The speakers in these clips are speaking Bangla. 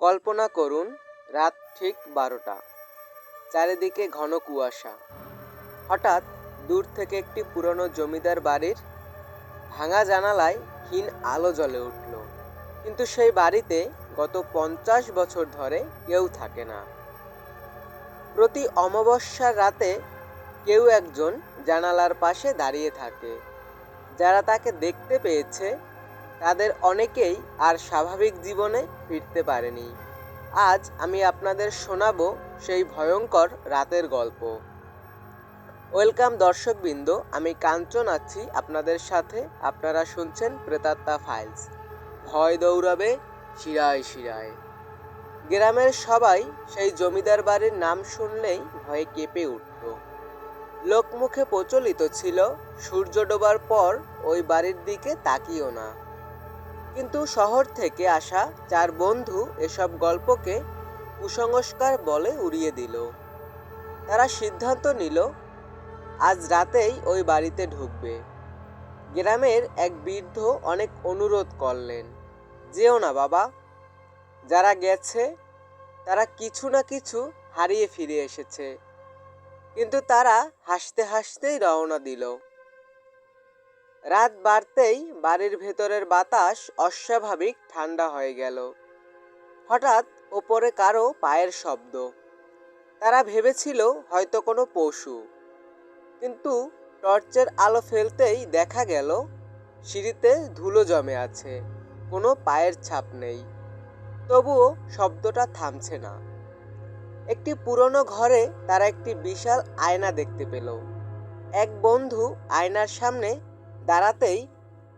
কল্পনা করুন, রাত ঠিক 12টা, চারিদিকে ঘন কুয়াশা। হঠাৎ দূর থেকে একটি পুরনো জমিদার বাড়ির ভাঙা জানালায় ক্ষীণ আলো জ্বলে উঠল। কিন্তু সেই বাড়িতে গত 50 বছর ধরে কেউ থাকে না। প্রতি অমাবস্যার রাতে কেউ একজন জানালার পাশে দাঁড়িয়ে থাকে। যারা তাকে দেখতে পেয়েছে তাদের অনেকেই আর স্বাভাবিক জীবনে ফিরতে পারেনি। আজ আমি আপনাদের শোনাবো সেই ভয়ঙ্কর রাতের গল্প। ওয়েলকাম দর্শকবৃন্দ, আমি কাঞ্চন আছি আপনাদের সাথে। আপনারা শুনছেন প্রেতাত্মা ফাইলস। ভয় দৌড়াবে শিরায় শিরায়। গ্রামের সবাই সেই জমিদার বাড়ির নাম শুনলেই ভয়ে কেঁপে উঠত। লোকমুখে প্রচলিত ছিল, সূর্য ডোবার পর ওই বাড়ির দিকে তাকিও না। কিন্তু শহর থেকে আসা 4 বন্ধু এসব গল্পকে কুসংস্কার বলে উড়িয়ে দিল। তারা সিদ্ধান্ত নিল আজ রাতেই ওই বাড়িতে ঢুকবে। গ্রামের এক বৃদ্ধ অনেক অনুরোধ করলেন, যেও না বাবা, যারা গেছে তারা কিছু না কিছু হারিয়ে ফিরে এসেছে। কিন্তু তারা হাসতে হাসতেই রওনা দিল। রাত বাড়তেই বাড়ির ভেতরের বাতাস অস্বাভাবিক ঠান্ডা হয়ে গেল। হঠাৎ ওপরে কারো পায়ের শব্দ। তারা ভেবেছিল হয়তো কোনো পশু। কিন্তু টর্চের আলো ফেলতেই দেখা গেল সিঁড়িতে ধুলো জমে আছে, কোনো পায়ের ছাপ নেই। তবুও শব্দটা থামছে না। একটি পুরনো ঘরে তারা একটি বিশাল আয়না দেখতে পেল। এক বন্ধু আয়নার সামনে দাঁড়াতেই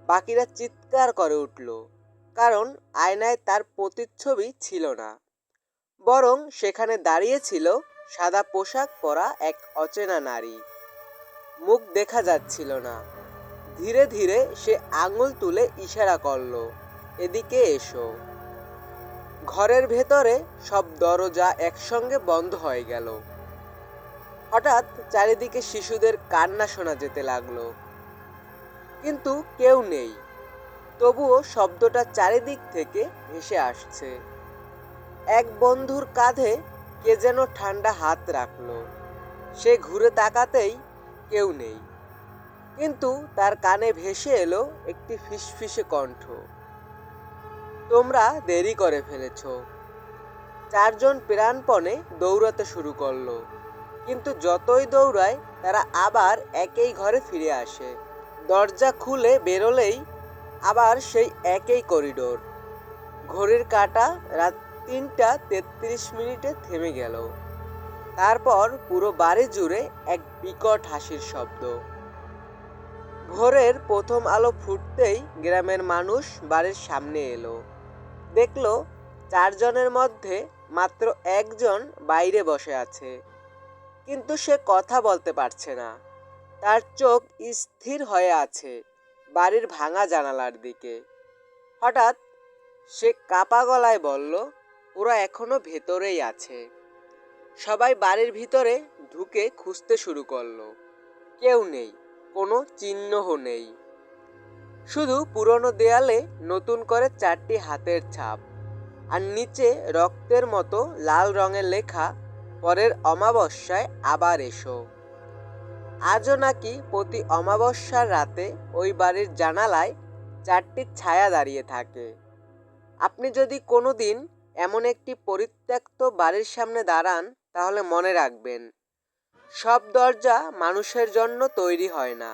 বাকিরা চিৎকার করে উঠল, কারণ আয়নায় তার প্রতিচ্ছবি ছিল না, বরং সেখানে দাঁড়িয়ে ছিল সাদা পোশাক পরা এক অচেনা নারী। মুখ দেখা যাচ্ছিল না। ধীরে ধীরে সে আঙুল তুলে ইশারা করল, এদিকে এসো। ঘরের ভেতরে সব দরজা একসঙ্গে বন্ধ হয়ে গেল। হঠাৎ চারিদিকে শিশুদের কান্না শোনা যেতে লাগলো, কিন্তু কেউ নেই। তবুও শব্দটা চারিদিক থেকে ভেসে আসছে। এক বন্ধুর কাঁধে কে যেন ঠান্ডা হাত রাখলো। সে ঘুরে তাকাতেই কেউ নেই, কিন্তু তার কানে ভেসে এলো একটি ফিসফিসে কণ্ঠ, তোমরা দেরি করে ফেলেছ। 4 জন প্রাণপণে দৌড়াতে শুরু করলো, কিন্তু যতই দৌড়ায় তারা আবার একই ঘরে ফিরে আসে। দরজা খুলে বেরোলেই আবার সেই একই করিডোর। ঘড়ির কাঁটা রাত 3টা 33 থেমে গেল। তারপর পুরো বাড়ি জুড়ে এক বিকট হাসির শব্দ। ভোরের প্রথম আলো ফুটতেই গ্রামের মানুষ বাড়ির সামনে এলো। দেখল 4 জনের মধ্যে মাত্র একজন বাইরে বসে আছে, কিন্তু সে কথা বলতে পারছে না। তার চোখ স্থির হয়ে আছে বাড়ির ভাঙা জানালার দিকে। হঠাৎ সে কাপা গলায় বলল, ওরা এখনো ভেতরেই আছে। সবাই বাড়ির ভিতরে ঢুকে খুঁজতে শুরু করলো। কেউ নেই, কোনো চিহ্নও নেই। শুধু পুরনো দেয়ালে নতুন করে 4টি হাতের ছাপ, আর নিচে রক্তের মতো লাল রঙের লেখা, পরের অমাবস্যায় আবার এসো। আজও নাকি প্রতি অমাবস্যার রাতে ওই বাড়ির জানালায় 4টি ছায়া দাঁড়িয়ে থাকে। আপনি যদি কোনোদিন এমন একটি পরিত্যক্ত বাড়ির সামনে দাঁড়ান, তাহলে মনে রাখবেন, সব দরজা মানুষের জন্য তৈরি হয় না।